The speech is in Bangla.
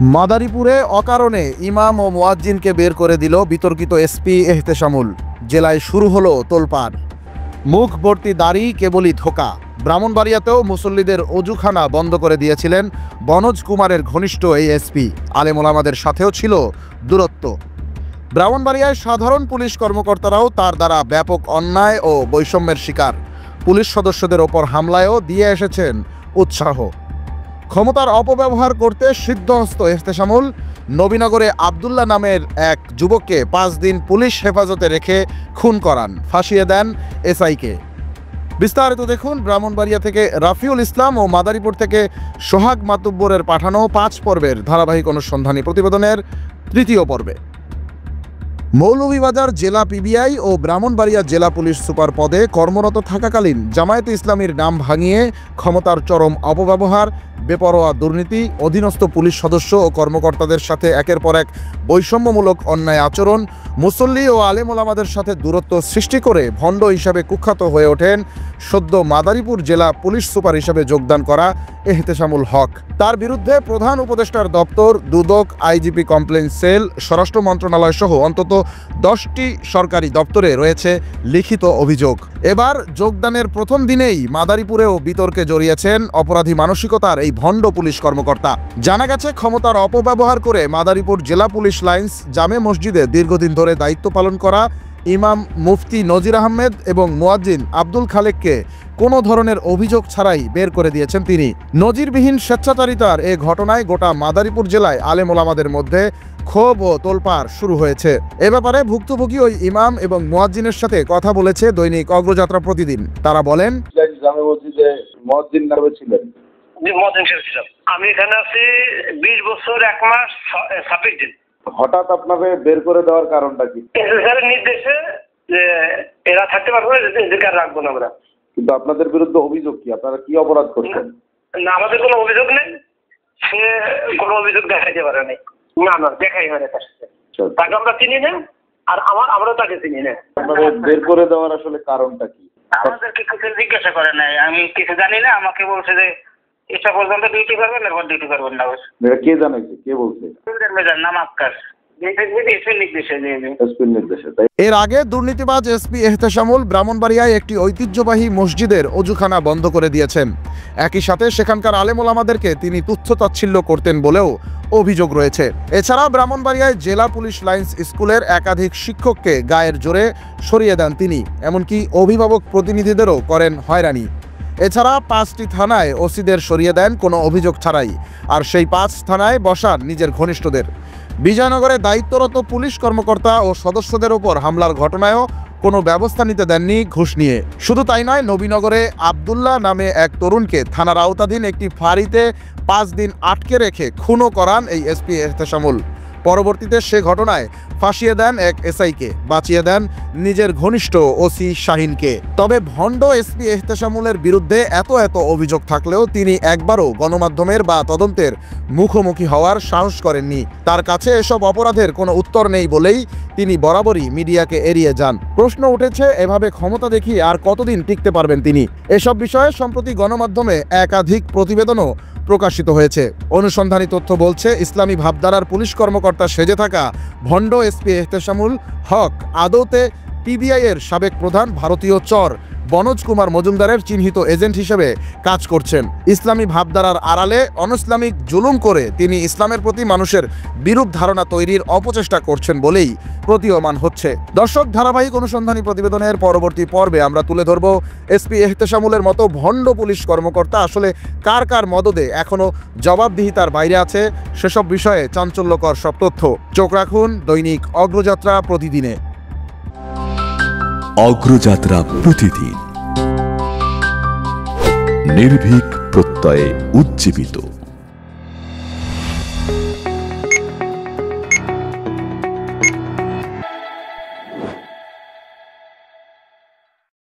মাদারীপুরে অকারণে ইমাম ও মুয়াজ্জিনকে বের করে দিল বিতর্কিত এসপি এহতেশামুল। জেলায় শুরু হলো তোলপাড়। মুখ ভর্তি দাড়ি কেবলই ধোঁকা। ব্রাহ্মণবাড়িয়াতেও মুসল্লিদের অজুখানা বন্ধ করে দিয়েছিলেন বনজ কুমারের ঘনিষ্ঠ এই এসপি। আলেম ওলামাদের সাথেও ছিল দূরত্ব। ব্রাহ্মণবাড়িয়ায় সাধারণ পুলিশ কর্মকর্তারাও তার দ্বারা ব্যাপক অন্যায় ও বৈষম্যের শিকার। পুলিশ সদস্যদের ওপর হামলায়ও দিয়ে এসেছেন উৎসাহ। ক্ষমতার অপব্যবহার করতে সিদ্ধহস্ত এহতেশামুল। নবীনগরে আবদুল্লাহ নামের এক যুবককে 5 দিন পুলিশ হেফাজতে রেখে খুন করান, ফাঁসিয়ে দেন এসআইকে। বিস্তারিত দেখুন ব্রাহ্মণবাড়িয়া থেকে রাফিউল ইসলাম ও মাদারীপুর থেকে সোহাগ মাতুব্বরের পাঠানো 5 পর্বের ধারাবাহিক অনুসন্ধানী প্রতিবেদনের 3য় পর্বে। মৌলভীবাজার জেলা পিবিআই ও ব্রাহ্মণবাড়িয়া জেলা পুলিশ সুপার পদে কর্মরত থাকাকালীন জামায়াতে ইসলামীর নাম ভাঙিয়ে ক্ষমতার চরম অপব্যবহার, বেপরোয়া দুর্নীতি, অধীনস্থ পুলিশ সদস্য ও কর্মকর্তাদের সাথে একের পর এক বৈষম্যমূলক অন্যায় আচরণ, মুসল্লি ও আলেম ওলামাদের সাথে দূরত্ব সৃষ্টি করে ভণ্ড হিসাবে কুখ্যাত হয়ে ওঠেন সদ্য মাদারীপুর জেলা পুলিশ সুপার হিসাবে যোগদান করা এহতেশামুল হক। তার বিরুদ্ধে প্রধান উপদেষ্টার দপ্তর, দুদক, আইজিপি কমপ্লেইন সেল, স্বরাষ্ট্র মন্ত্রণালয় সহ অন্তত 10টি সরকারি দপ্তরে রয়েছে লিখিত অভিযোগ। এবার যোগদানের প্রথম দিনেই মাদারীপুরেও বিতর্কে জড়িয়েছেন অপরাধী মানসিকতার এই ভণ্ড পুলিশ কর্মকর্তা। জানা গেছে, ক্ষমতার অপব্যবহার করে মাদারীপুর জেলা পুলিশ লাইন্স জামে মসজিদে দীর্ঘদিন ধরে দায়িত্ব পালন করা ইমাম মুফতি নজির আহমেদ এবং মুয়াজ্জিন আব্দুল খালেককে কোনো ধরনের অভিযোগ ছাড়াই বের করে দিয়েছেন তিনি। নজিরবিহীন স্বেচ্ছাচারিতার এ ঘটনায় গোটা মাদারীপুর জেলায় আলেম ওলামাদের মধ্যে ক্ষোভ ও তোলপাড় শুরু হয়েছে। এ ব্যাপারে ভুক্তভোগী ওই ইমাম এবং মুয়াজ্জিনের সাথে কথা বলেছে দৈনিক অগ্রযাত্রা প্রতিদিন। তারা বলেন, জামে মসজিদে মুয়াজ্জিন নামে ছিলেন। আমি এখানে আছি 20 বছর 1 মাস 26 দিন। হঠাৎ আপনাকে বের করে দেওয়ার কারণটা কি? এসএসআরের নির্দেশে যে এরা থাকতে পারবে না, এদেরকে আর রাখবো না আমরা। কিন্তু আপনাদের বিরুদ্ধে অভিযোগ কি? আপনারা কি অপরাধ করছেন? না, আমাদের কোনো অভিযোগ নেই। সে কোনো অভিযোগ দেখাইতে পারে নাই। না দেখাই হয় না তার সাথে। তাকে আমরা চিনি না, আর আমরাও তাকে চিনি না। আপনাদের বের করে দেওয়ার আসলে কারণটা কি? আমাদেরকে কিছু জিজ্ঞাসা করে নাই, আমি কিছু জানি না। আমাকে বলছে যে এটা পর্যন্ত ডিউটি করবেন, এরপর ডিউটি করবেন না। কে জানাইছে? কে বলছে? নাম আক্কাস। এর আগে দুর্নীতিবাজ এসপি এহতেশামুল ব্রাহ্মণবাড়িয়ায় একটি ঐতিহ্যবাহী মসজিদের অজুখানা বন্ধ করে দিয়েছেন। একই সাথে সেখানকার আলেম ওলামাদেরকে তিনি তুচ্ছ-তাচ্ছিল্য করতেন বলেও অভিযোগ রয়েছে। এছাড়া ব্রাহ্মণবাড়িয়ায় জেলা পুলিশ লাইন্স স্কুলের একাধিক শিক্ষককে গায়ের জোরে সরিয়ে দেন তিনি। এমনকি অভিভাবক প্রতিনিধিদেরও করেন হয়রানি। এছাড়া 5টি থানায় ওসিদের সরিয়ে দেন কোনো অভিযোগ ছাড়াই, আর সেই 5 থানায় বসান নিজের ঘনিষ্ঠদের। বিজয়নগরে দায়িত্বরত পুলিশ কর্মকর্তা ও সদস্যদের ওপর হামলার ঘটনায়ও কোনো ব্যবস্থা নিতে দেননি ঘুষ নিয়ে। শুধু তাই নয়, নবীনগরে আবদুল্লাহ নামে এক তরুণকে থানার আওতাধীন একটি ফাঁড়িতে 5 দিন আটকে রেখে খুনও করান এই এসপি এহতেশামুল। পরবর্তীতে সে ঘটনায় ফাঁসিয়ে দেন এক এসআইকে, বাঁচিয়ে দেন নিজের ঘনিষ্ঠ ওসি শাহিনকে। তবে ভণ্ড এসপি এহতেশামুলের বিরুদ্ধে এত অভিযোগ থাকলেও তিনি একবারও গণমাধ্যমের বা তদন্তের মুখোমুখি হওয়ার সাহস করেননি। তার কাছে এসব অপরাধের কোনো উত্তর নেই বলেই তিনি বরাবরই মিডিয়াকে এড়িয়ে যান। প্রশ্ন উঠেছে, এভাবে ক্ষমতা দেখিয়ে আর কতদিন টিকতে পারবেন তিনি? এসব বিষয়ে সম্প্রতি গণমাধ্যমে একাধিক প্রতিবেদনও প্রকাশিত হয়েছে। অনুসন্ধানী তথ্য বলছে, ইসলামী ভাবধারার পুলিশ কর্মকর্তা সেজে থাকা ভণ্ড এসপি এহতেশামুল হক আদৌতে পিবিআই এর সাবেক প্রধান ভারতীয় চর বনজ কুমার মজুমদারের চিহ্নিত এজেন্ট হিসেবে কাজ করছেন। ইসলামী ভাবধারার আড়ালে অনইসলামিক জুলুম করে তিনি ইসলামের প্রতি মানুষের বিরূপ ধারণা তৈরির অপচেষ্টা করছেন বলেই প্রতীয়মান হচ্ছে। দর্শক, ধারাবাহিক অনুসন্ধানী প্রতিবেদনের পরবর্তী পর্বে আমরা তুলে ধরব এসপি এহতেশামুলের মতো ভণ্ড পুলিশ কর্মকর্তা আসলে কার মদদে এখনো জবাবদিহিতার বাইরে আছে, সেসব বিষয়ে চাঞ্চল্যকর সব তথ্য। চোখ রাখুন দৈনিক অগ্রযাত্রা প্রতিদিনে। অগ্রযাত্রা প্রতিদিন, নির্ভীক প্রত্যয়ে উজ্জীবিত।